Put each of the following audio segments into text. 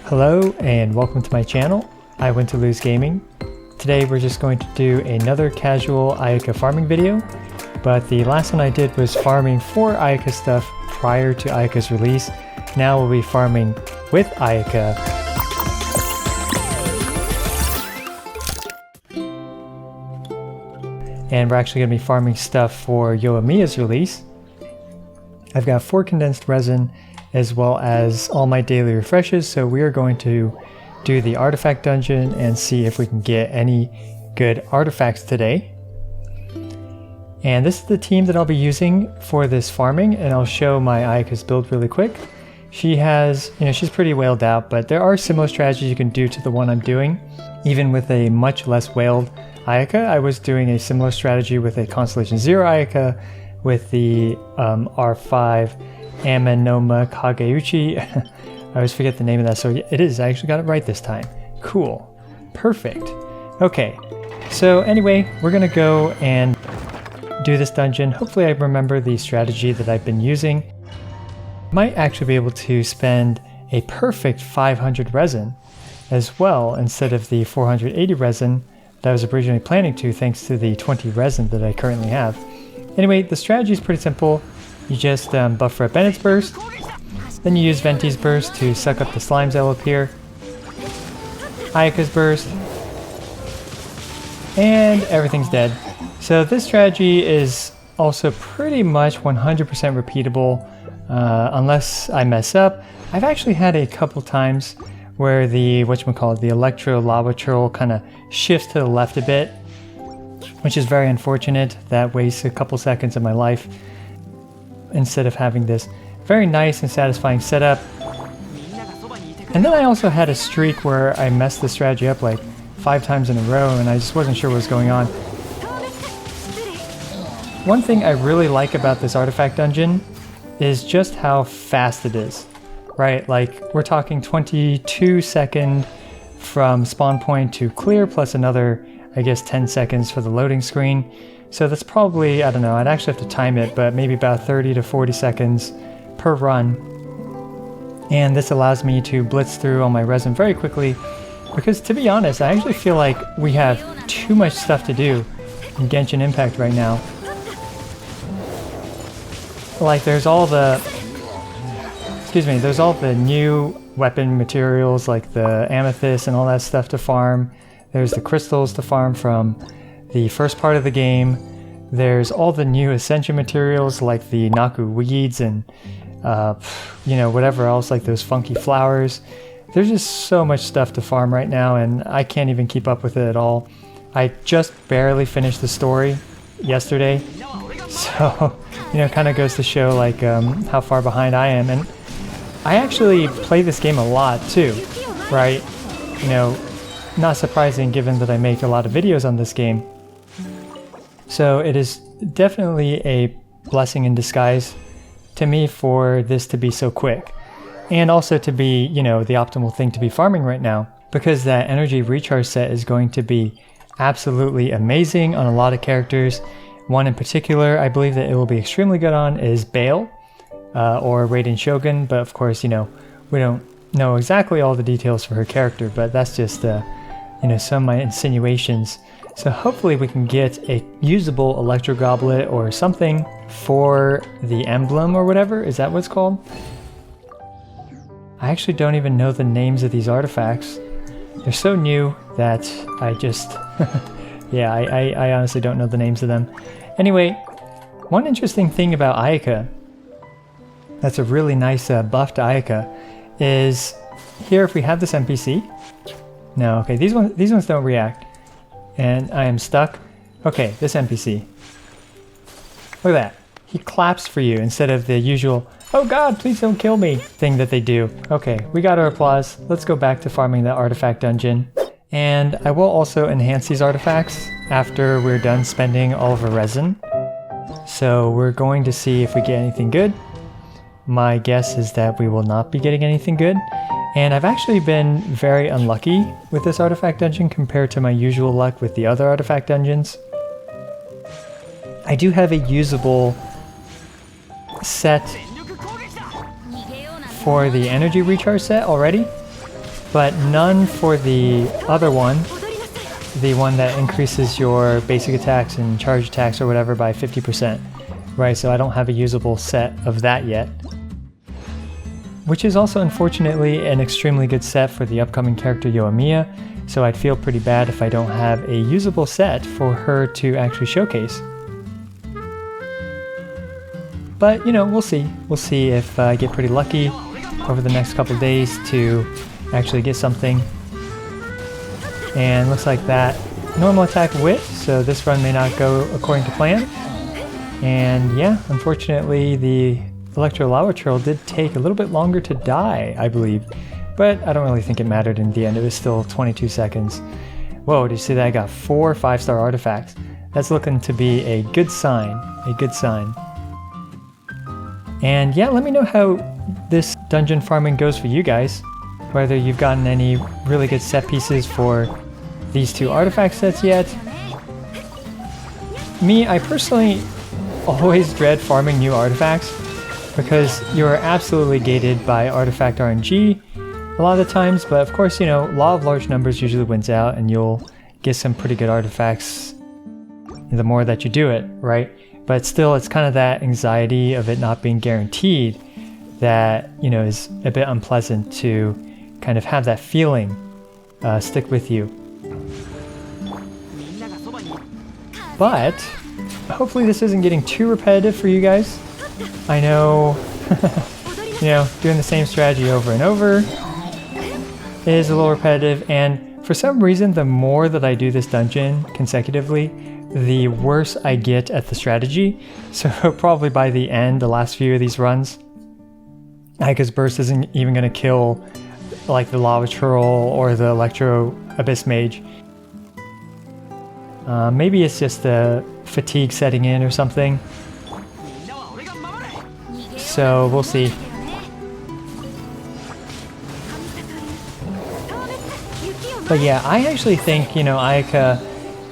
Hello and welcome to my channel. I went to lose gaming. Today we're just going to do another casual Ayaka farming video, but the last one I did was farming for Ayaka stuff prior to Ayaka's release. Now we'll be farming with Ayaka. And we're actually going to be farming stuff for Yoimiya's release. I've got 4 condensed resin as well as all my daily refreshes, so we are going to do the artifact dungeon and see if we can get any good artifacts today. And this is the team that I'll be using for this farming, and I'll show my Ayaka's build really quick. She has, she's pretty whaled out, but there are similar strategies you can do to the one I'm doing. Even with a much less whaled Ayaka, I was doing a similar strategy with a Constellation 0 Ayaka, with the R5 Amenoma Kageuchi. I always forget the name of that, so it is. I actually got it right this time. Cool. Perfect. Okay, so anyway, we're gonna go and do this dungeon. Hopefully I remember the strategy that I've been using. Might actually be able to spend a perfect 500 resin as well instead of the 480 resin that I was originally planning to, thanks to the 20 resin that I currently have. Anyway, the strategy is pretty simple. You just buffer up Bennett's Burst, then you use Venti's Burst to suck up the slimes that will appear, Ayaka's Burst, and everything's dead. So this strategy is also pretty much 100% repeatable unless I mess up. I've actually had a couple times where the, the Electro Lava Churl kind of shifts to the left a bit, which is very unfortunate. That wastes a couple seconds of my life instead of having this very nice and satisfying setup. And then I also had a streak where I messed the strategy up like 5 times in a row and I just wasn't sure what was going on. One thing I really like about this artifact dungeon is just how fast it is, right? Like, we're talking 22-second from spawn point to clear, plus another, I guess, 10 seconds for the loading screen. So that's probably, I don't know, I'd actually have to time it, but maybe about 30 to 40 seconds per run. And this allows me to blitz through all my resin very quickly, because to be honest, I actually feel like we have too much stuff to do in Genshin Impact right now. Like, there's all the new weapon materials like the amethyst and all that stuff to farm. There's the crystals to farm from the first part of the game. There's all the new ascension materials like the Naku weeds and whatever else, like those funky flowers. There's just so much stuff to farm right now and I can't even keep up with it at all. I just barely finished the story yesterday, so kind of goes to show like how far behind I am. And I actually play this game a lot too, right? Not surprising given that I make a lot of videos on this game. So it is definitely a blessing in disguise to me for this to be so quick. And also to be, the optimal thing to be farming right now. Because that energy recharge set is going to be absolutely amazing on a lot of characters. One in particular I believe that it will be extremely good on is Bale, or Raiden Shogun. But of course, we don't know exactly all the details for her character, but that's just some of my insinuations. So hopefully we can get a usable Electro Goblet or something for the emblem or whatever. Is that what it's called? I actually don't even know the names of these artifacts. They're so new that I just... yeah, I honestly don't know the names of them. Anyway, one interesting thing about Ayaka that's a really nice buff to Ayaka is here if we have this NPC. No, okay, these ones don't react. And I am stuck. Okay, this NPC. Look at that. He claps for you instead of the usual, "Oh god, please don't kill me" thing that they do. Okay, we got our applause. Let's go back to farming the artifact dungeon. And I will also enhance these artifacts after we're done spending all of our resin. So we're going to see if we get anything good. My guess is that we will not be getting anything good. And I've actually been very unlucky with this artifact dungeon compared to my usual luck with the other artifact dungeons. I do have a usable set for the energy recharge set already. but none for the other one, the one that increases your basic attacks and charge attacks or whatever by 50%, right? So I don't have a usable set of that yet. Which is also unfortunately an extremely good set for the upcoming character Yoimiya, so I'd feel pretty bad if I don't have a usable set for her to actually showcase. But, you know, we'll see. We'll see if I get pretty lucky over the next couple days to actually get something. And looks like that normal attack wit, so this run may not go according to plan. And yeah, unfortunately the Electro Lava Troll did take a little bit longer to die, I believe. But I don't really think it mattered in the end. It was still 22 seconds. Whoa, did you see that? I got 4 5-star artifacts. That's looking to be a good sign. A good sign. And yeah, let me know how this dungeon farming goes for you guys. Whether you've gotten any really good set pieces for these 2 artifact sets yet. Me, I personally always dread farming new artifacts because you're absolutely gated by artifact RNG a lot of the times, but of course, you know, law of large numbers usually wins out and you'll get some pretty good artifacts the more that you do it, right? But still, it's kind of that anxiety of it not being guaranteed that, you know, is a bit unpleasant to kind of have that feeling stick with you. But hopefully this isn't getting too repetitive for you guys. I know, you know, doing the same strategy over and over is a little repetitive, and for some reason the more that I do this dungeon consecutively, the worse I get at the strategy. So probably by the end, the last few of these runs, Ayaka's burst isn't even going to kill like the Lava Troll or the Electro Abyss Mage. Maybe it's just the fatigue setting in or something. So we'll see. But yeah, I actually think, you know, Ayaka,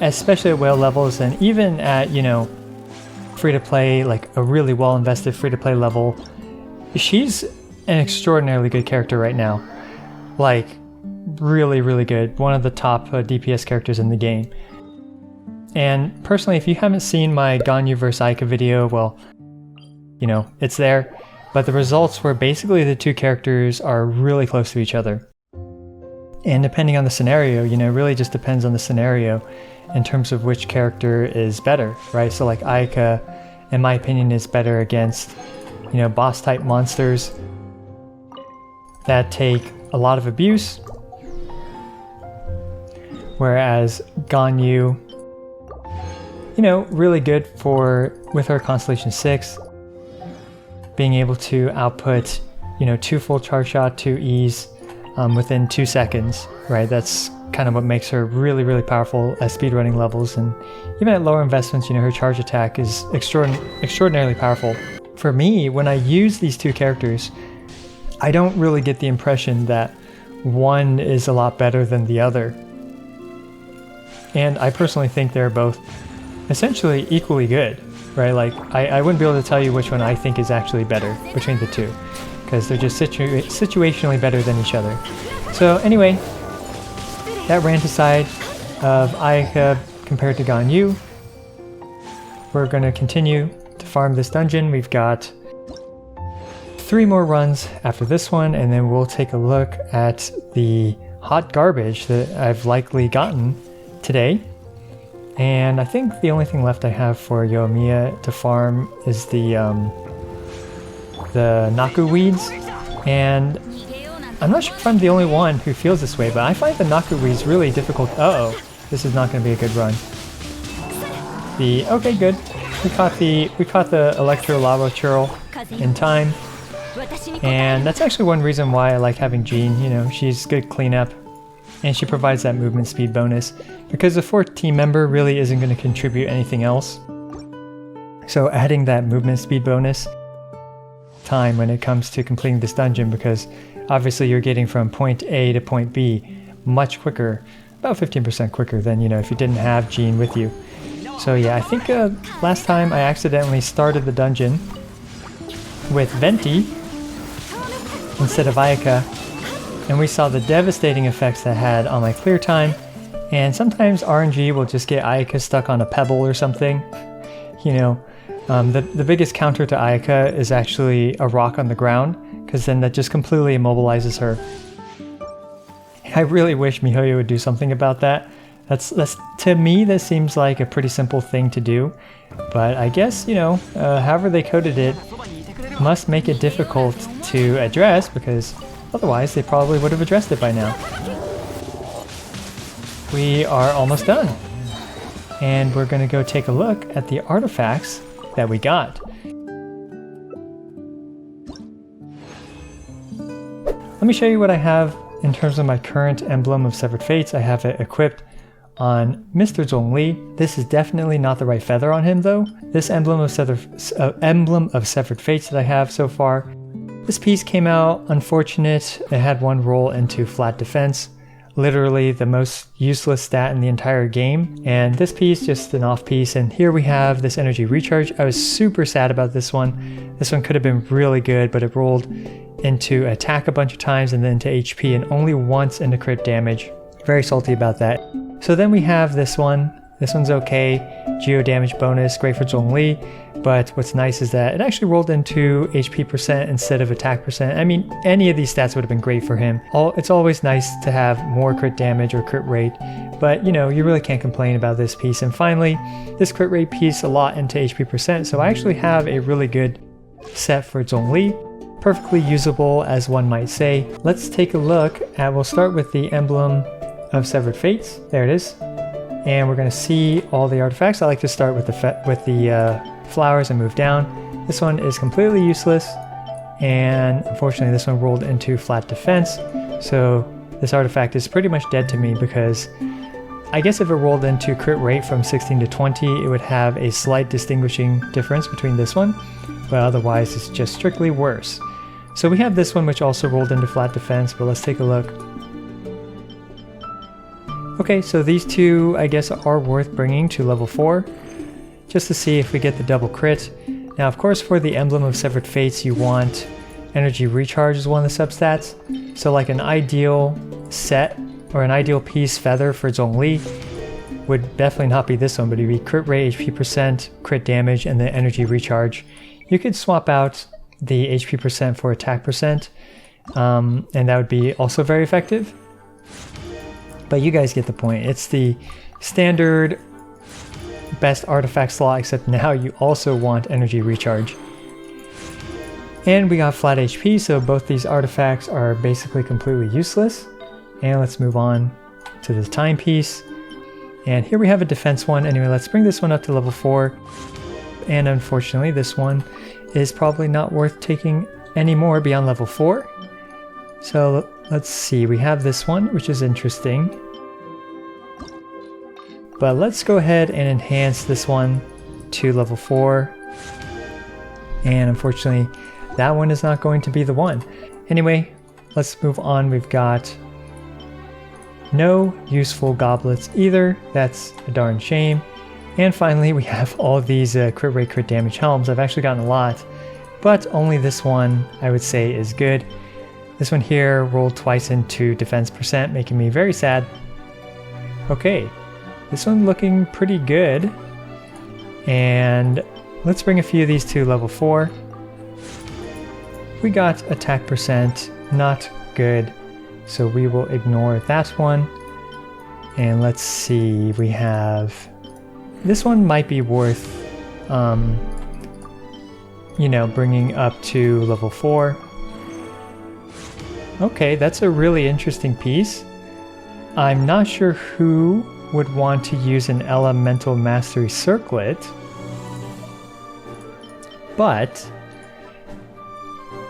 especially at whale levels and even at, you know, free-to-play, like a really well-invested free-to-play level, she's an extraordinarily good character right now. Like, really, really good. One of the top DPS characters in the game. And personally, if you haven't seen my Ganyu vs Ayaka video, well, you know, it's there. But the results were basically the 2 characters are really close to each other. And depending on the scenario, you know, it really just depends on the scenario in terms of which character is better, right? So like Ayaka, in my opinion, is better against, you know, boss type monsters that take a lot of abuse. Whereas Ganyu, you know, really good for, with her Constellation 6, being able to output, you know, 2 full charge shot, 2 E's within 2 seconds, right? That's kind of what makes her really, really powerful at speedrunning levels, and even at lower investments, you know, her charge attack is extraordinarily powerful. For me, when I use these 2 characters, I don't really get the impression that one is a lot better than the other. And I personally think they're both essentially equally good, right? Like, I wouldn't be able to tell you which one I think is actually better between the 2, because they're just situationally better than each other. So anyway, that rant aside of Ayaka compared to Ganyu, we're going to continue to farm this dungeon. We've got 3 more runs after this one, and then we'll take a look at the hot garbage that I've likely gotten today. And I think the only thing left I have for Yoimiya to farm is the Naku weeds. And I'm not sure if I'm the only one who feels this way, but I find the Naku weeds really difficult. Uh-oh, this is not going to be a good run. Okay, good. We caught the Electro Lava Troll in time. And that's actually one reason why I like having Jean. You know, she's good cleanup, and she provides that movement speed bonus, because the 4th team member really isn't going to contribute anything else. So adding that movement speed bonus time when it comes to completing this dungeon, because obviously you're getting from point A to point B much quicker, about 15% quicker than, you know, if you didn't have Jean with you. So yeah, I think last time I accidentally started the dungeon with Venti instead of Ayaka, and we saw the devastating effects that had on my clear time, and sometimes RNG will just get Ayaka stuck on a pebble or something. You know, the biggest counter to Ayaka is actually a rock on the ground, because then that just completely immobilizes her. I really wish MiHoYo would do something about that. That's to me, that seems like a pretty simple thing to do, but I guess, you know, however they coded it must make it difficult to address, because otherwise they probably would have addressed it by now. We are almost done, and we're going to go take a look at the artifacts that we got. Let me show you what I have in terms of my current Emblem of Severed Fates. I have it equipped on Mr. Zhongli. This is definitely not the right feather on him though. This Emblem of Severed Fates that I have so far. This piece came out unfortunate. It had one roll into flat defense. Literally the most useless stat in the entire game. And this piece, just an off piece. And here we have this energy recharge. I was super sad about this one. This one could have been really good, but it rolled into attack a bunch of times and then into HP and only once into crit damage. Very salty about that. So then we have this one. This one's okay. Geo damage bonus, great for Zhongli. But what's nice is that it actually rolled into HP percent instead of attack percent. I mean, any of these stats would have been great for him. It's always nice to have more crit damage or crit rate, but you know, you really can't complain about this piece. And finally, this crit rate piece a lot into HP percent. So I actually have a really good set for Zhongli. Perfectly usable, as one might say. Let's take a look at, we'll start with the Emblem of Severed Fates. There it is. And we're going to see all the artifacts. I like to start with the flowers and move down. This one is completely useless, and unfortunately this one rolled into flat defense. So this artifact is pretty much dead to me, because I guess if it rolled into crit rate from 16 to 20, it would have a slight distinguishing difference between this one, but otherwise it's just strictly worse. So we have this one which also rolled into flat defense, but let's take a look. Okay, so these two I guess are worth bringing to level 4, just to see if we get the double crit. Now of course for the Emblem of Severed Fates you want energy recharge as one of the substats, so like an ideal set or an ideal piece feather for Zhongli would definitely not be this one, but it'd be crit rate, HP percent, crit damage, and the energy recharge. You could swap out the HP percent for attack percent, and that would be also very effective. But you guys get the point. It's the standard best artifact slot, except now you also want energy recharge. And we got flat HP, so both these artifacts are basically completely useless. And let's move on to the timepiece. And here we have a defense one. Anyway, let's bring this one up to level 4. And unfortunately, this one is probably not worth taking any more beyond level 4. So let's see, we have this one, which is interesting. But let's go ahead and enhance this one to level 4. And unfortunately, that one is not going to be the one. Anyway, let's move on. We've got no useful goblets either. That's a darn shame. And finally, we have all these crit rate, crit damage helms. I've actually gotten a lot, but only this one I would say is good. This one here rolled twice into defense percent, making me very sad. Okay, this one looking pretty good. And let's bring a few of these to level 4. We got attack percent, not good. So we will ignore that one. And let's see, we have... This one might be worth, you know, bringing up to level 4. Okay, that's a really interesting piece. I'm not sure who would want to use an Elemental Mastery Circlet, but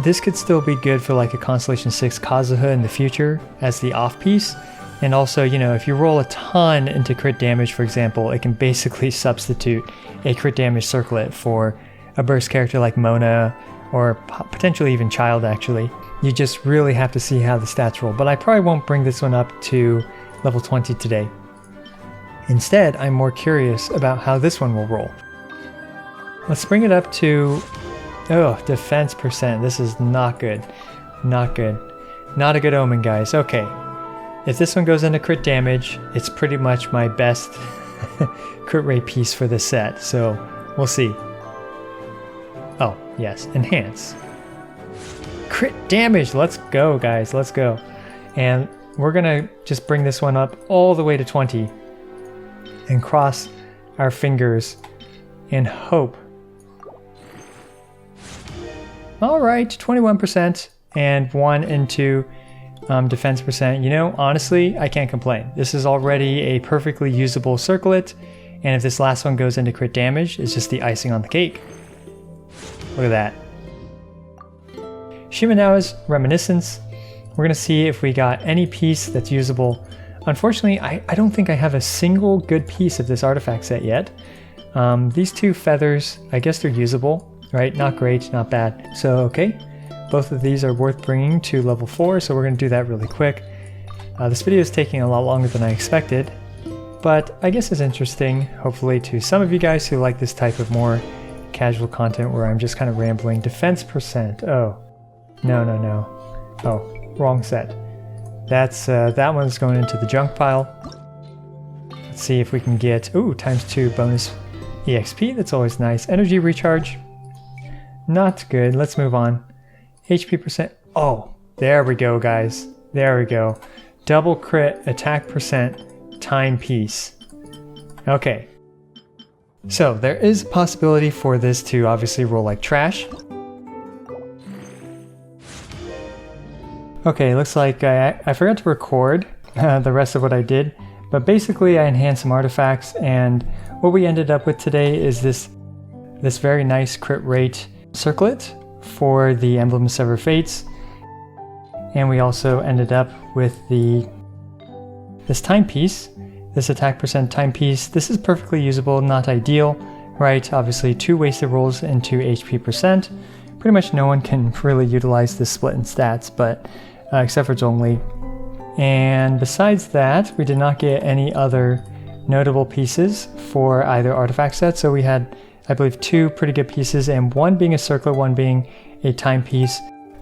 this could still be good for like a Constellation 6 Kazuha in the future as the off piece. And also, you know, if you roll a ton into crit damage, for example, it can basically substitute a crit damage circlet for a burst character like Mona, or potentially even Child, actually. You just really have to see how the stats roll. But I probably won't bring this one up to level 20 today. Instead, I'm more curious about how this one will roll. Let's bring it up to... Oh, defense percent. This is not good. Not good. Not a good omen, guys. Okay. If this one goes into crit damage, it's pretty much my best crit rate piece for this set. So we'll see. Oh, yes. Enhance. Crit damage. Let's go, guys. Let's go. And we're going to just bring this one up all the way to 20 and cross our fingers and hope. All right, 21% and 1 into defense percent. You know, honestly, I can't complain. This is already a perfectly usable circlet, and if this last one goes into crit damage, it's just the icing on the cake. Look at that. Shimenawa's Reminiscence. We're gonna see if we got any piece that's usable. Unfortunately, I don't think I have a single good piece of this artifact set yet. These two feathers, I guess they're usable, right? Not great, not bad. So, okay. Both of these are worth bringing to level 4, so we're going to do that really quick. This video is taking a lot longer than I expected, but I guess it's interesting, hopefully, to some of you guys who like this type of more casual content where I'm just kind of rambling. Defense percent. Oh, no. Oh, wrong set. That's that one's going into the junk pile. Let's see if we can get, ooh, ×2 bonus EXP. That's always nice. Energy recharge. Not good. Let's move on. HP percent. Oh, there we go, guys. There we go. Double crit attack percent timepiece. Okay. So there is a possibility for this to obviously roll like trash. Okay, looks like I forgot to record the rest of what I did, but basically I enhanced some artifacts, and what we ended up with today is this very nice crit rate circlet for the Emblem of Severed Fates, and we also ended up with this timepiece, this attack percent timepiece. This is perfectly usable, not ideal, right? Obviously 2 wasted rolls into HP percent. Pretty much no one can really utilize this split in stats, but except for Zhongli. And besides that, we did not get any other notable pieces for either artifact set, so we had, I believe, 2 pretty good pieces, and one being a circlet, one being a timepiece,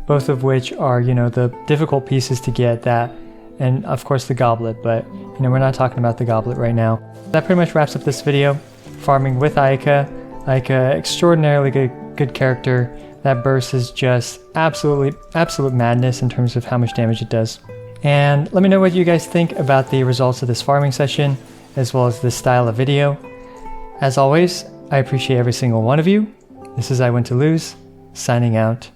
both of which are, you know, the difficult pieces to get, that, and of course the goblet, but, you know, we're not talking about the goblet right now. That pretty much wraps up this video. Farming with Ayaka. Ayaka, extraordinarily good character. That burst is just absolute madness in terms of how much damage it does. And let me know what you guys think about the results of this farming session, as well as this style of video. As always, I appreciate every single one of you. This is I Went to Lose, signing out.